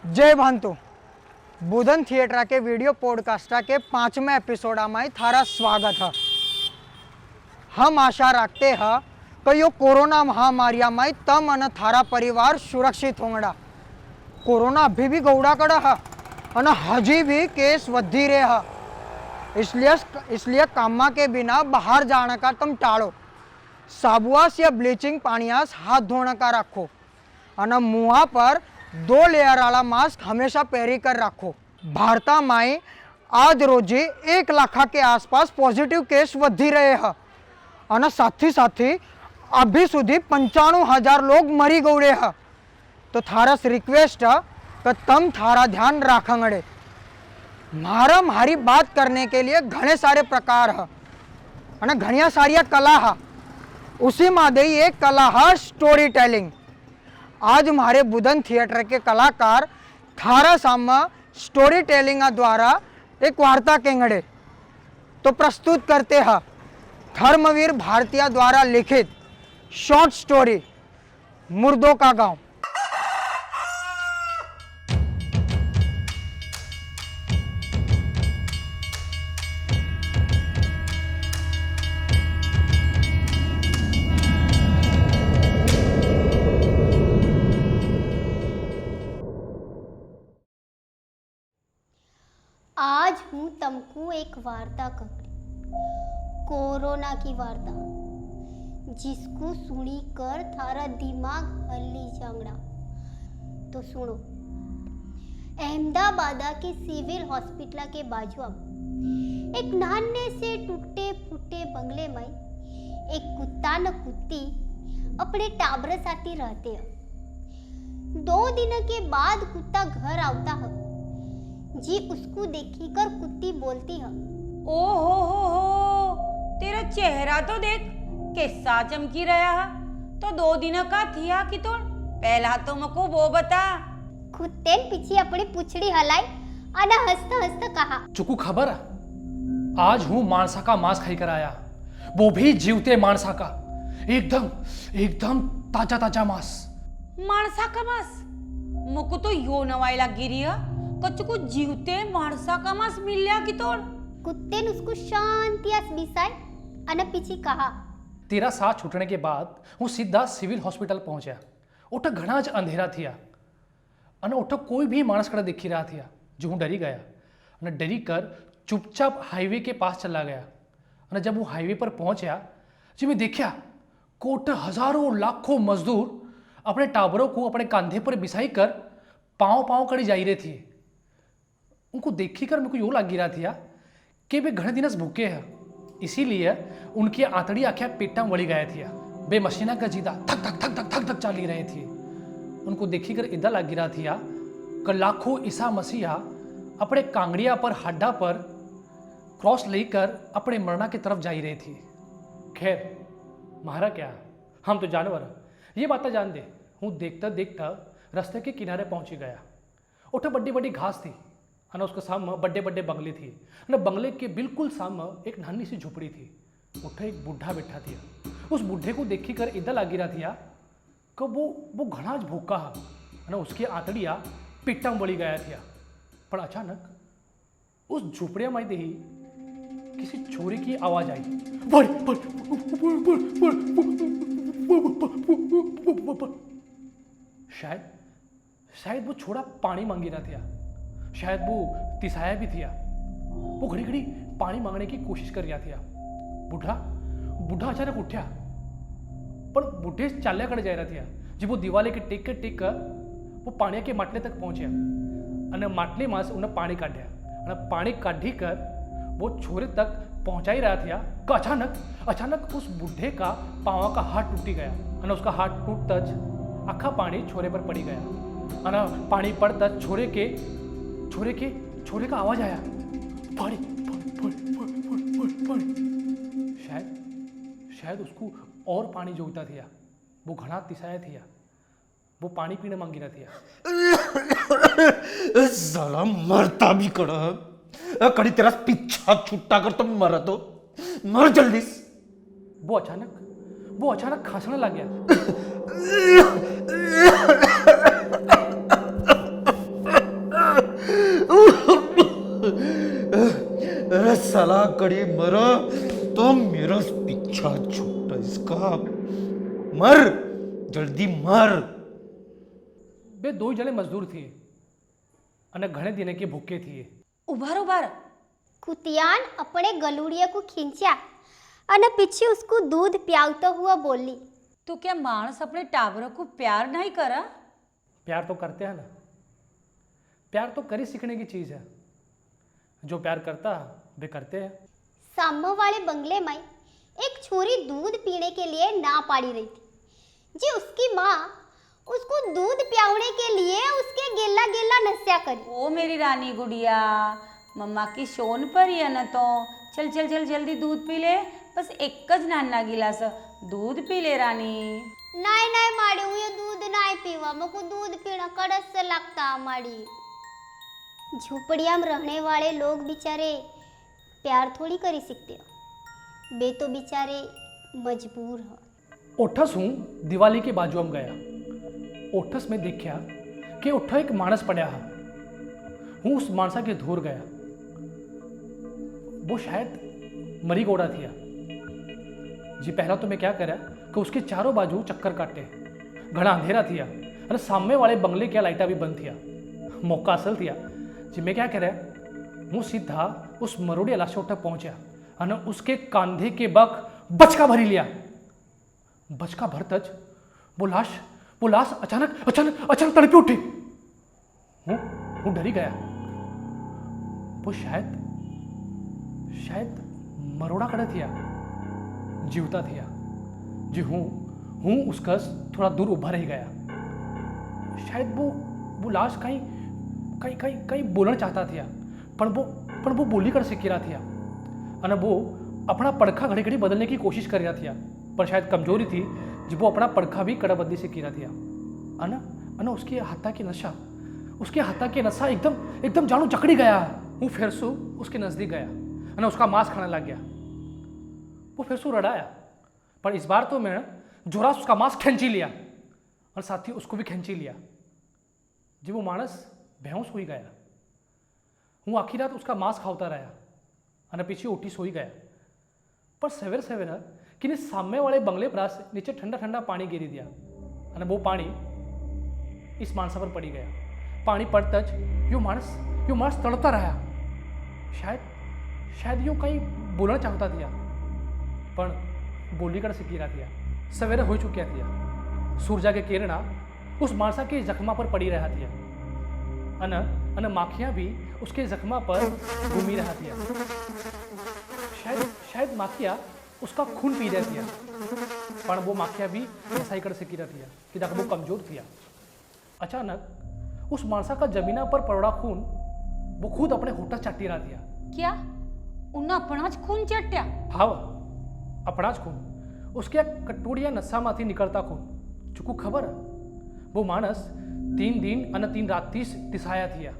जय भांतो बुधन थिएटर के video podcast के 5वें एपिसोड में थारा स्वागत है। हम आशा रखते हैं कि यो कोरोना महामारी में तम और थारा परिवार सुरक्षित होंगे। कोरोना अभी भी गौड़ा कड़ा है और हजी भी केस वधी रहे हैं, इसलिए कामा के बिना बाहर जाने का तुम टाड़ो। साबुआस या ब्लीचिंग पानियास हाथ धोने का रखो और मुँह पर 2 लेयर वाला मास्क हमेशा पहरी कर रखो। भारत में आज रोजी 1 लाख के आसपास पॉजिटिव केस वधी रहे हैं और साथ ही अभी सुधी 95,000 लोग मरी गए हैं। तो थारस रिक्वेस्ट है कि तुम थारा ध्यान रखेंगे। मारी बात करने के लिए घने सारे प्रकार है और घनिया सारिया कला है। उसी मादे एक कला है स्टोरी टेलिंग। आज हमारे बुधन थिएटर के कलाकार थारा सामने स्टोरी टेलिंग द्वारा एक वार्ता केंगड़े तो प्रस्तुत करते हैं धर्मवीर भारतीय द्वारा लिखित शॉर्ट स्टोरी मुर्दों का गांव। आज हूँ तुमको एक वार्ता कहूँ, कोरोना की वार्ता, जिसको सुनी कर थारा दिमाग हल्ली जांगड़ा। तो सुनो। अहमदाबाद के सिविल हॉस्पिटल के बाजू एक नाने से टूटे फूटे बंगले में एक कुत्ता न कुत्ती अपने टाबर साथी रहते हैं। 2 दिन के बाद कुत्ता घर आता है जी। उसको देखी कर कुत्ती बोलती है, ओ हो, तेरा चेहरा तो देख कैसा चमकी रहा है। तो 2 दिन का थिया कि तो पहला तो मको वो बता। कुत्ते ने पीछे अपनी पुछड़ी हलाई और हंसता हंसता कहा, चुकू खबर आज हूँ मानसा का मांस खाई कर आया, वो भी जीवते मानसा का, एकदम ताजा ताजा मांस। मानसा का मांस मको तो यो नवाइला गिरी है कचको जीवते मानसा का मांस मिल लिया कि तोड़। कुत्ते ने उसको शांति से बिसाई और पीछे कहा, तेरा साथ छूटने के बाद हूँ सीधा सिविल हॉस्पिटल पहुंचा। उठा घना ज अंधेरा थिया और उठा कोई भी मानस कड़ा दिखी रहा थिया जो हूँ डरी गया और डरी कर चुपचाप हाईवे के पास चला गया। और जब वो हाईवे पर पहुंचा जो मैं देखा कोट हजारों लाखों मजदूर अपने टावरों को अपने कंधे पर बिसाई कर पाँव कड़ी जा रहे थे। उनको देखी कर मेरे को यो लग रहा था कि वे घने दिनस भूखे हैं, इसीलिए उनकी आंतड़ी आँखें पेटा में वड़ी गया थी। बे मशीना का जीदा थक थक थक थक थक थक चाली रहे थे। उनको देखी कर इधर लग रहा था कि लाखों ईसा मसीहा अपने कांगड़िया पर हड्डा पर क्रॉस लेकर अपने मरना की तरफ जा रहे थे। खैर मारा क्या, हम तो जानवर ये बात जान दे। हूँ देखता देखता रास्ते के किनारे पहुंची गया। उठे बड़ी बड़ी घास थी और उसके सामने बड़े बड़े बंगले थी। बंगले के बिल्कुल सामने एक नानी सी झुपड़ी थी। उठे एक बूढ़ा बैठा था। उस बूढ़े को देखी कर इधर लगी रहा था कि वो घना भूखा है, उसकी आंतड़िया पिट्टा में बड़ी गया था। पर अचानक उस झुपड़िया में ही किसी छोरी की आवाज आई। शायद वो छोड़ा पानी मांगी रहा था, शायद वो तिसाया भी थिया। वो घड़ी घड़ी पानी मांगने की कोशिश कर रहा था। बूढ़ा अचानक उठा पर बूढ़े चाल्या कर जा रहा था। जब वो दीवाले के टेक कर वो पानी के माटले तक पहुंचा और माटले में से उन्हें पानी काढ़ा। पानी काढ़ी कर वो छोरे तक पहुंचा ही रहा था कि अचानक उस बूढ़े का पाँव का हाथ टूटी गया और उसका हाथ टूटता आखा पानी छोरे पर पड़ी गया। और पानी पड़ता छोरे का आवाज आया, पानी शायद उसको और पानी जोगता था। वो घना तिसाया था, वो पानी पीने मांगी रहा था। साला मरता भी कड़ी तेरा पीछा छुट्टा कर तो मरा तो मर जल्दी। वो अचानक खांसने लग गया। साला कड़ी मर तो मेरा पीछा छूटा इसका। मर, जल्दी मर। બે દો જણે મજદૂર થઈએ અને ઘણે દિને કે ભૂखे થઈએ. उभार कुतियान अपने गलूड़िया को खींचा और पीछे उसको दूध पियावता हुआ बोली, तो क्या मानस अपने टाबरों को प्यार नहीं करा? प्यार तो करते हैं ना, प्यार तो करी सीखने की चीज़ है. जो प्यार करता है वे करते हैं. सामने वाले बंगले में एक छोरी दूध पीने के लिए ना पाड़ी रही थी जी उसकी माँ उसको दूध पियावने के लिए उसके गेला गेला नस्या करी। ओ मेरी रानी गुड़िया, मम्मा की शोन पर ही है ना, तो चल चल चल जल्दी दूध पी ले, बस एक ज नाना गिलास दूध पी ले रानी. नहीं नहीं माड़ी, हूँ ये दूध नहीं पीवा, मुझको दूध पीना कड़स से लगता माड़ी. झोपड़िया में रहने वाले लोग बेचारे प्यार थोड़ी करी सकते हो, बे तो बेचारे मजबूर हो. ओठस हूँ दिवाली के बाजू में गया. ओठस में देखा कि ओठा एक मानस पड़ा है. हूँ उस मानसा के धूर गया. वो शायद मरी गोड़ा थिया जी. पहला तो मैं क्या करा कि उसके चारों बाजू चक्कर काटे. घना अंधेरा थिया और सामने वाले बंगले की लाइटा भी बंद थिया. मौका असल थिया जी. मैं क्या करा, हूँ सीधा उस मरोड़ी लाश तक पहुंचा और उसके कांधे के बक बचका भरी लिया. बचका भरतज वो लाश अचानक अचानक अचानक तड़पी उठी. हूँ डरी गया. वो शायद मरोड़ा कड़ा थिया, जीवता थिया जी. हूँ उसका थोड़ा दूर उभा रह गया. शायद वो लाश कहीं बोलना चाहता थिया, पर वो बोली कर सीख रहा थिया. और वो अपना पड़खा घड़ी घड़ी बदलने की कोशिश कर रहा थिया, पर शायद कमजोरी थी जब वो अपना पड़खा भी कड़ाबंदी से किया थिया. अना उसके हाथा की नशा एकदम जानो जकड़ी गया. वो फिर से उसके नजदीक गया और उसका मांस खाने लग गया. वो फिर से रड़ाया, पर इस बार तो मैं जोरा से उसका मांस खींची लिया और साथ ही उसको भी खींची लिया. जब वो मानस बेहोश हो गया, हूँ आखिर रात उसका मांस खाता रहा और पीछे उठी सोई गया. पर सवेरे कि सामने वाले बंगले पर नीचे ठंडा ठंडा पानी गिरी दिया और वो पानी इस मानसा पर पड़ी गया. पानी पड़तच यो मानस तड़पता रहा. शायद यो कहीं बोलना चाहता था, पर बोली कर सीखी रहा था. सवेरे हो चुकिया था. सूरजा के किरणा उस मानसा के जख्मा पर पड़ी रहा था अन माखियाँ भी उसके जख्मा पर घूमी रहा था. शायद माखिया उसका खून पी रही थी, पर वो माखिया भी ऐसा ही कर सीखी रहा था कि देखो वो कमजोर थी. अचानक उस मानसा का जमीना पर पड़ा खून वो खुद अपने होठा चाटी रहा था. क्या उन्हें अपना खून चट्या? हाँ, अपना खून. उसके कटोरिया नशा माथी निकलता खून. चुकू खबर वो मानस 3 दिन और 3 रात तिसाया थिया.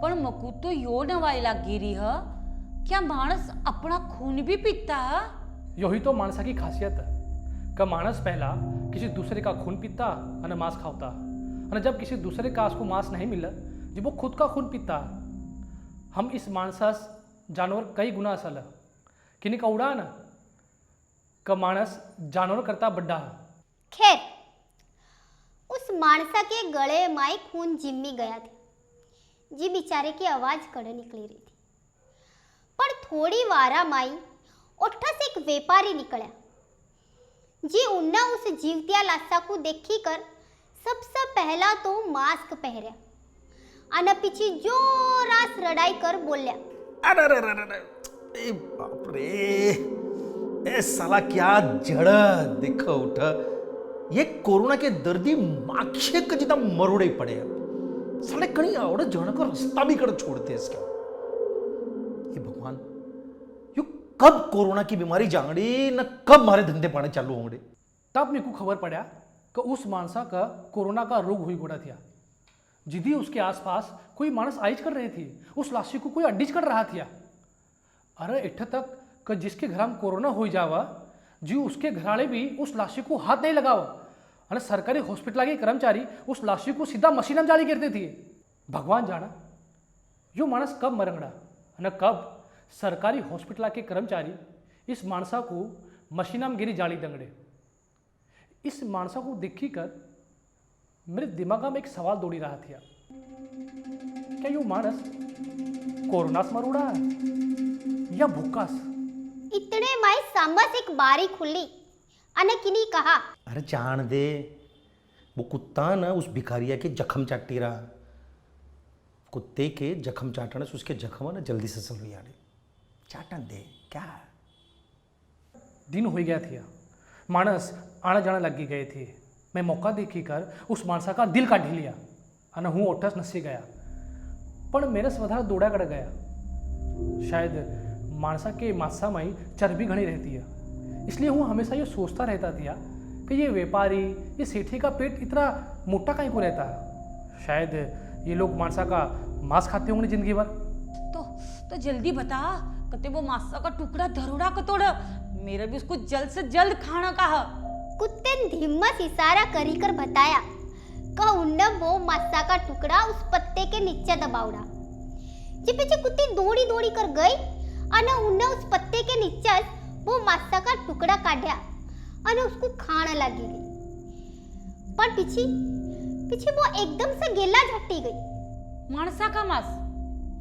पर मकू तो यो नवाई लागी रही है, क्या मानस अपना खून भी पीता है? यही तो मानसा की खासियत है कि मानस पहला किसी दूसरे का खून पीता और मांस खाता, और जब किसी दूसरे का उसको मांस नहीं मिला जब वो खुद का खून पीता. हम इस मानसा जानवर कई गुना असल है कि नहीं का उड़ा ना का मानस जानवर करता बड्डा है. खैर उस मानसा के गले माई खून जिम्मी गया था जी. बेचारे की आवाज कड़े निकली रही थी. पर थोड़ी वारा माई ओठा से एक व्यापारी निकला जी. उन्ना उस जीवतिया लाशा को देखी कर सबसे पहला तो मास्क पहरा और पीछे जोरा से रड़ाई कर बोलिया, अरे बाप रे, ए साला क्या जड़ देखो उठा. ये कोरोना के दर्दी माखे का जितना मरोड़े पड़े हैं. साले कहीं और जण का रास्ता भी कर छोड़ते हैं इसका. ये भगवान, यो कब कोरोना की बीमारी जांगड़ी न कब मारे धंधे पाने चालू होंगे. तब मेरे को खबर पड़ा कि उस मानसा का कोरोना का रोग हुई गोड़ा था. जिदी उसके आसपास कोई मानस आइज कर रही थी, उस लाशी को कोई अड्डीज कर रहा था. अरे इठ तक कि जिसके घर में कोरोना हो जावा जी उसके घराले भी उस लाशी को हाथ नहीं लगावा. अरे सरकारी हॉस्पिटल के कर्मचारी उस लाशी को सीधा मशीन में जाली करते थे. भगवान जाना यो मानस कब मरंगड़ा न कब सरकारी हॉस्पिटल के कर्मचारी इस माणसा को मशीनाम गिरी जाली दंगड़े। इस माणसा को देखी कर मेरे दिमाग में एक सवाल दौड़ी रहा था, क्या यो मानस कोरोनास मरोड़ा या भूखास? इतने में सामस एक बारी खुली अने किनी कहा, अरे जान दे, वो कुत्ता ना उस भिखारिया के जख्म चाटी रहा। कुत्ते के जख्म चाटने से उसके जख्म ना जल्दी से चल रही चाटन दे क्या। दिन हो गया था, मानस आना जाना लगी गए थे। मैं मौका देखी कर उस माणसा का दिल काढ़ी लिया अने हूँ ओठस नसी गया, पर मेरे स्वधा दौड़ा कर गया। शायद माणसा के मासा में चर्बी घनी रहती है, इसलिए हूँ हमेशा ये सोचता रहता था कि ये व्यापारी, ये सेठी का पेट इतना मोटा कहीं को रहता है। शायद ये लोग माणसा का मांस खाते होंगे जिंदगी भर। तो जल्दी बता, कते वो मासा का टुकड़ा धरोड़ा कतोड़ा, मेरा भी उसको जल्द से जल्द खाना का है। कुत्ते ने धीमस इशारा करी कर बताया का उन्ने वो मासा का टुकड़ा उस पत्ते के नीचे दबावड़ा। जे पीछे कुत्ती दौड़ी दौड़ी कर गई अने उन्ने उस पत्ते के नीचे वो मासा का टुकड़ा काढ़ा अने उसको खाने लगी गई। पर पीछे वो एकदम से गेला झट्टी गई। माणसा का मांस,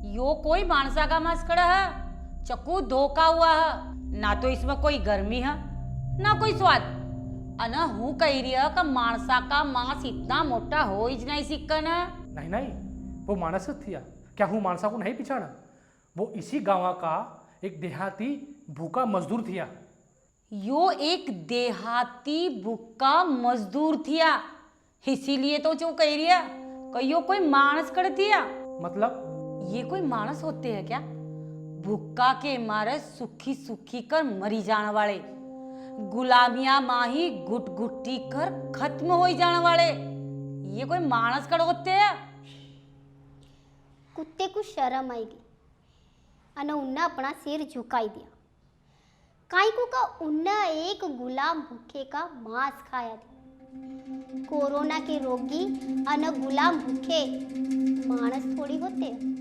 यो कोई माणसा का मांस कड़ा है, चक्कू धोखा हुआ है। ना तो इसमें कोई गर्मी है ना कोई स्वाद। अना हूँ कह रही है कि माणसा का मांस इतना मोटा हो ही नहीं सिक्कन है। नहीं नहीं, वो मानस थिया, क्या हूँ मानसा को नहीं पिछाना? वो इसी गांव का एक देहाती भूखा मजदूर थिया। यो एक देहाती भूखा मजदूर थिया, इसीलिए तो जो कह रही है कि यो कोई मानस कर दिया। मतलब ये कोई मानस होते हैं क्या? भूखा के मारे सुखी सुखी कर मरी जाने वाले, गुलामिया माही गुट गुट्टी कर खत्म हो जाने वाले, ये कोई मानस कर होते हैं? कुत्ते को शर्म आएगी अने उन्ना अपना सिर झुकाई दिया। काई को का उन्ना एक गुलाम भूखे का मांस खाया था। कोरोना के रोगी अने गुलाम भूखे मानस थोड़ी होते हैं।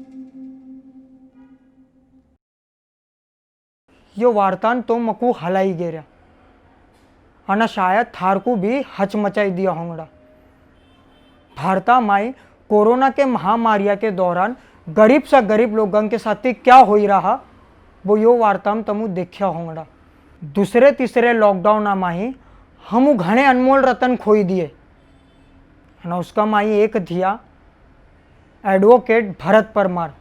यो वार्तान तो मकू हलाई गेरा अने शायद थार को भी हचमचाई दिया होंगड़ा। भारता माई कोरोना के महामारिया के दौरान गरीब से गरीब लोगों के साथ क्या हो रहा वो यो वार्ता में तमु देखा होंगड़ा। दूसरे तीसरे लॉकडाउन माही हम घने अनमोल रतन खोई दिए ना। उसका माई एक धिया एडवोकेट भरत परमार।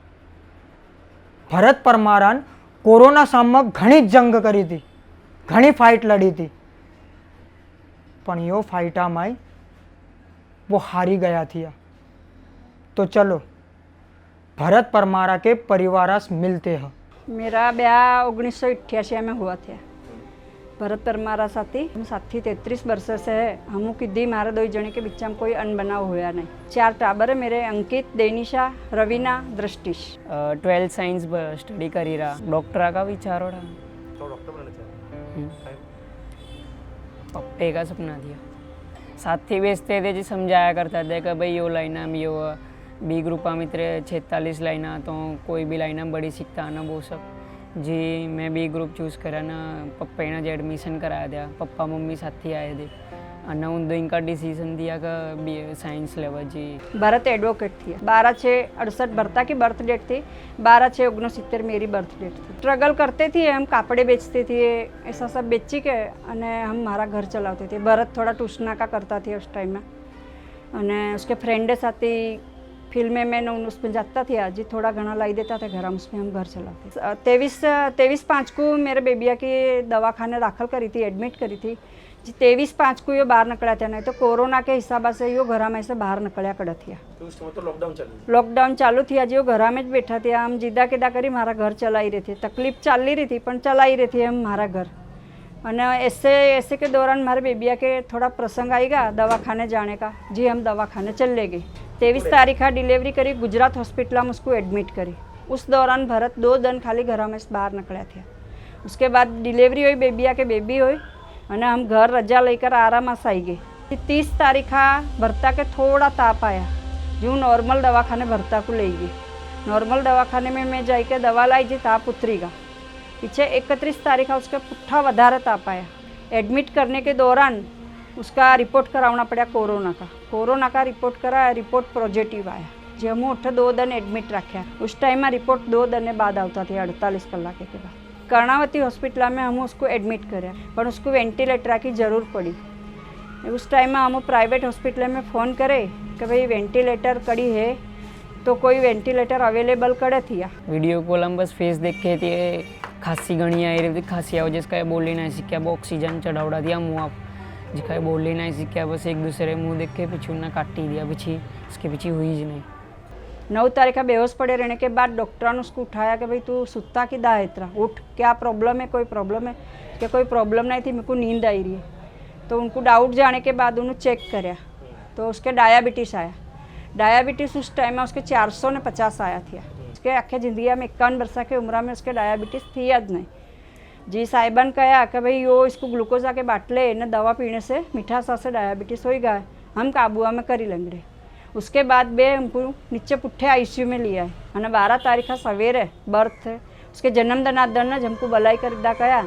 भरत परमारान कोरोना सामने घनी जंग करी थी, घनी फाइट लड़ी थी, पण यो फाइटा माई वो हारी गया थिया। तो चलो भरत परमारा के परिवारस मिलते हैं। मेरा ब्याह 1988 में हुआ था। भरत परमारा साथी हम साथी 33 वर्ष से है। हम किदी मारे दो जने के बीच में कोई अनबनाव हुआ नहीं। 4 टाबर है मेरे, अंकित, देनिशा, रवीना, दृष्टिश। 12 साइंस स्टडी करी रहा, डॉक्टर का विचारो रहा। तो डॉक्टर बनना चाहते पप्पे का सपना दिया। साथी बेचते थे जी, समझाया करता था कि भाई यो लाइना में यो बी ग्रुपा में तेरे 46 लाइना, तो कोई भी लाइना बड़ी सीखता ना वो सब जी। मैं बी ग्रुप चूज़ करा ना, पप्पा ने जो एडमिशन कराया दिया, पप्पा मम्मी साथी आए थे अना उन दो इनका डिसीजन दिया कि बी साइंस लेवा जी। भरत एडवोकेट थी। 12/6/68 भरता की बर्थ डेट थी, 12/6/69 मेरी बर्थ डेट थी। स्ट्रगल करते थे, हम कापड़े बेचते थे, ऐसा सब बेची के अने हम हमारा घर चलाते थे। भरत थोड़ा ट्यूशना का करता थी उस टाइम में, अने उसके फ्रेंड साथ फिल्म में उसमें जाता था जी, थोड़ा घना लाई देता था घर, उसमें हम घर चलाते। 23/5 को मेरे बेबिया की दवाखाने दाखिल करी थी, एडमिट करी थी जी। 23/5 को यो बाहर निकला था, नहीं तो कोरोना के हिसाब से यो घर में से बाहर निकलिया कड़ा था। तो उस समय तो लॉकडाउन चालू थी जी, वो घर में ज बैठा थे। हम जिदा किदा करी हमारा घर चलाई रही थी, तकलीफ चल रही थी पर चलाई रही थी हम हमारा घर। और ऐसे के दौरान हमारे बेबिया के थोड़ा प्रसंग आएगा दवाखाने जाने का जी। हम दवाखाने चले गए। 23 तारीख डिलीवरी करी, गुजरात हॉस्पिटल में उसको एडमिट करी। उस दौरान भरत 2 दिन खाली घर में से बाहर निकला था। उसके बाद डिलीवरी हुई, बेबिया के बेबी हुई और हम घर रजा लेकर आराम से आई गए। 30 तारीख भरता के थोड़ा ताप आया, जो नॉर्मल दवाखाने भरता को ले गई। नॉर्मल दवाखाने में मैं जाके दवा लाई जी ताप उतरीगा। पीछे 31 तारीख है उसका पुट्ठा वधारे ताप आया। एडमिट करने के दौरान उसका रिपोर्ट करावना पड़ा कोरोना का रिपोर्ट कराया, रिपोर्ट पॉजिटिव आया। जे हूँ 2 दिन एडमिट रख्या। उस टाइम में रिपोर्ट 2 दिन बाद आता थी 48 कलाक के बाद। कर्णावती हॉस्पिटल में हम उसको एडमिट कराया पर उसको वेंटिलेटर की जरूर पड़ी। उस टाइम में हम प्राइवेट हॉस्पिटल में फ़ोन करे कि भाई वेंटिलेटर कड़ी है तो कोई वेंटिलेटर अवेलेबल करे थी। वीडियो कॉल हम बस फेस देखे थे, खांसी घनी आई रही थी, खांसी आओ जिसका बोली नहीं सीखा, ऑक्सीजन चढ़ावड़ा दिया मुँह आप जिसका बोली नहीं सीखा, बस एक दूसरे मुँह देख के पीछे उन्हें काटी दिया, पीछे उसके पीछे हुई ही नहीं। 9 तारीख बेहोश पड़े रहने के बाद डॉक्टर ने उसको उठाया कि भाई तू सुता कि दा इतना उठ, क्या प्रॉब्लम है, कोई प्रॉब्लम है क्या? कोई प्रॉब्लम नहीं थी, मेरे को नींद आई रही है। तो उनको डाउट जाने के बाद उन्होंने चेक कराया तो उसके डायबिटीज़ आया। डायबिटीज़ उस टाइम में उसके 450 आया था। उसके आखे जिंदगी में 51 वर्ष की उम्र में उसके डायबिटीज़ थी आज नहीं जी। साहिबान कहा कि भाई यो इसको ग्लूकोज आके बाटले न दवा पीने से मीठा सा से डायबिटीज़ हो गया, हम काबुआ में करी लेंगे। उसके बाद बे हमको नीचे पुट्ठे ICU में लिया है। मैंने 12 तारीख सवेरे बर्थ है उसके जन्मदिन दिन हमको बलाई कर दा कहा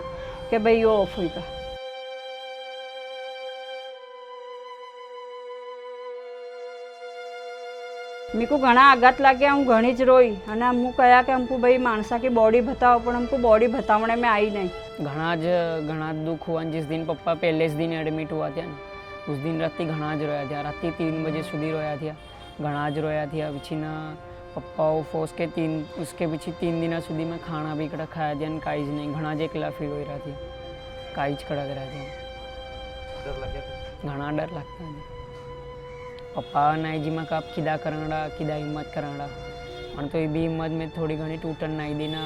कि भाई यो ऑफ होगा। मेरे को घना आघात लग गया, हूँ घनी ज रोई અને હું કયા કે हमको भाई मानसा की बॉडी बताओ पर हमको बॉडी बतावने में आई नहीं। घना दुख हुआ जिस दिन पप्पा पहले दिन एडमिट हुआ था ना, उस दिन रात घना ज रोया था, रात 3 बजे सुधी रोया था, घना ज रोया था। पीछे ना पप्पा फोस के उसके पीछे 3 दिन सुधी में खाना भी कड़ा खाया था, काई ज नहीं, घना ज एकला फील हो रहा थी, काई ज कड़क रहा था, घना डर लगता है। पप्पा नहीं जी मैं कब किदा करना किदा हिम्मत करना और तो ये भी हिम्मत में थोड़ी घनी टूटन नहीं देना,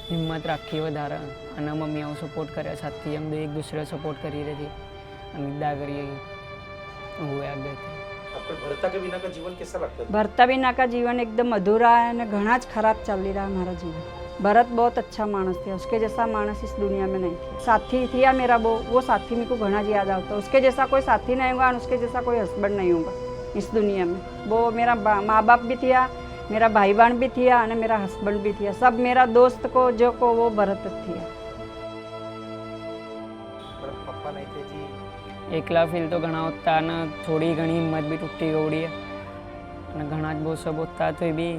हिम्मत रखी वधारा અને મમ્મીઓ સપોર્ટ કર્યા સાથે हम एक दूसरे सपोर्ट करी रही थी અને इदा करिए हुए आगे थे। आपके भरता के बिना का जीवन कैसा लगता था? भरता बिना का जीवन एकदम अधूरा है और घना ज खराब चल रहा है हमारा जीवन। भरत बहुत अच्छा मानस था, उसके जैसा मानस इस दुनिया में नहीं था। साथी थी मेरा वो साथी मेरे को घना याद आता, उसके जैसा कोई साथी नहीं होगा और उसके जैसा कोई हस्बैंड नहीं होगा इस दुनिया में। वो मेरा माँ बाप भी थिया, मेरा भाई बहन भी थिया और मेरा हस्बैंड भी थिया, सब मेरा दोस्त को जो को वो भरत थिया। पप्पा नहीं थे जी, एकला फील तो घना होता ना, थोड़ी घनी हिम्मत भी टूटी गौड़ी है, घना बहुत सब होता तो भी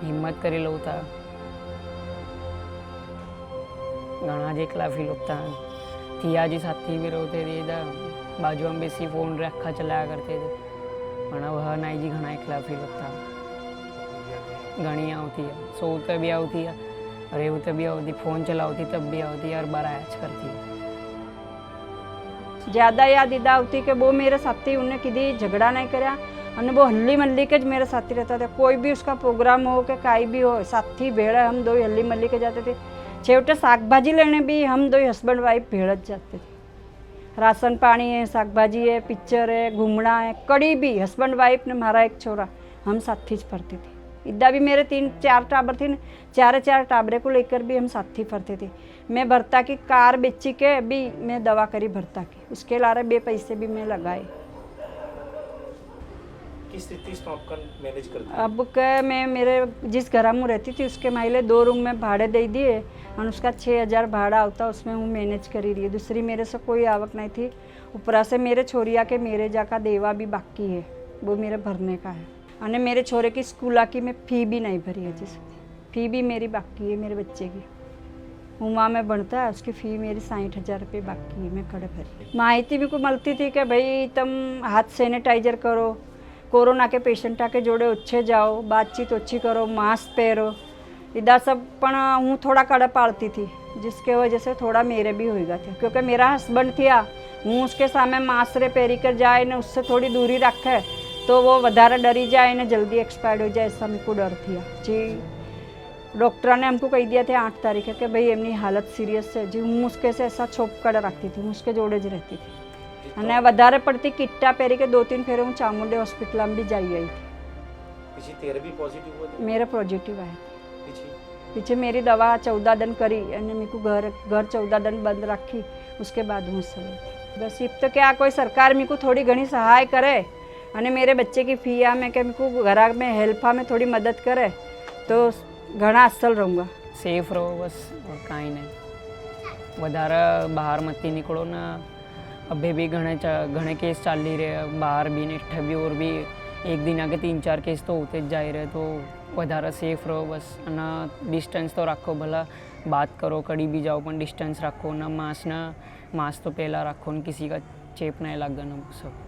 हिम्मत करी लो था, घना ज एकला फील होता थिया जी। साथी भी रोते थे इधर बाजू में बेसी फोन रखा चलाया करते थे, પણ वह नहीं जी घना एकला फील होता, घनी आती है, सोते भी आती है, रेवते भी आती, फोन चलाती तब भी आती और बार आयाच करती है। ज़्यादा याद इदा आती कि वो मेरे साथी उन्हें किसी झगड़ा नहीं कराया और वो हल्ली मल्ली के मेरे साथी रहता था। कोई भी उसका प्रोग्राम हो कि काई भी हो, साथी भेड़ा हम दो हल्ली मल्ली के जाते थे। छेवटे शाक भाजी लेने भी हम दो हस्बैंड वाइफ भेड़ जाते थे। राशन पानी है, शाक भाजी है, पिक्चर है, घूमना है, कड़ी भी हस्बैंड वाइफ ने मारा एक छोरा, हम साथी ज फरते थे। इदा भी मेरे 3-4 टाबर थे, 4 टाबरे को लेकर भी हम साथी फरते थे। मैं भरता की कार बेची के भी मैं दवा करी भरता की, उसके अलावा बे पैसे भी मैं लगाए। किस स्थिति से आपका मैनेज करती? अब के मैं मेरे जिस घर में रहती थी उसके माइले 2 रूम में भाड़े दे दिए और उसका 6000 भाड़ा होता, उसमें हूँ मैनेज करी रही है। दूसरी मेरे से कोई आवक नहीं थी। ऊपर से मेरे छोरिया के मेरे जाका देवा भी बाकी है, वो मेरे भरने का है। और मेरे छोरे की स्कूल की मैं फ़ी भी नहीं भरी है, जिस फ़ी भी मेरी बाकी है मेरे बच्चे की। उमा में बनता है, उसकी फ़ी मेरी 60,000 रुपये बाकी है, मैं कड़े भरी। माहिती भी को मिलती थी कि भाई तुम हाथ सैनिटाइजर करो, कोरोना के पेशेंटा के जोड़े ओछे जाओ, बातचीत ओछी करो, मास्क पहरो, इदा सब। पण हूँ थोड़ा कड़ा पालती थी, जिसके वजह से थोड़ा मेरे भी होएगा थे, क्योंकि मेरा हस्बैंड थिया, हूँ उसके सामने मास्क रे पहरी कर जाए ने उससे थोड़ी दूरी रखे तो वो वधारे डरी जाए ने जल्दी एक्सपायर्ड हो जाए, ऐसा मेरे को डर थिया जी। डॉक्टर ने हमको कही दिया था 8 तारीख कि भाई एमनी हालत सीरियस है जी। हूँ उसके से ऐसा छोप कर रखती थी, उसके जोड़े ज रहती थी અને વધારે પડતી કિટ્ટા પહેરી કે 2-3 ફેરે હું ચામુંડી હોસ્પિટલમાં भी जाई आई थी। पीछे तेरे भी पॉजिटिव हुआ था? मेरा पॉजिटिव आया पीछे मेरी दवा 14 दिन करी और मेरे को घर 14 दिन बंद रखी, उसके बाद हूँ चली थी। बस इब तो क्या कोई सरकार मेरे को थोड़ी घनी सहाय करे और मेरे बच्चे की फ़ी में कि मेरे को घर में हेल्पा में थोड़ी मदद करे तो घना असल रहूँगा। सेफ रहो बस और काई नहीं। વધારે બહાર મતી નીકળો ને अभी भी घणे केस चाल ही रहे बाहर भी नेठे भी और भी एक दिन आगे 3-4 केस तो होते जा रहे तो વધારે सेफ रहो बस અને डिस्टन्स तो રાખો भला बात करो कड़ी भी जाओ पण डिस्टन्स રાખો ને मास्क तो पहला રાખો ને किसी का चेप नहीं लगना सब।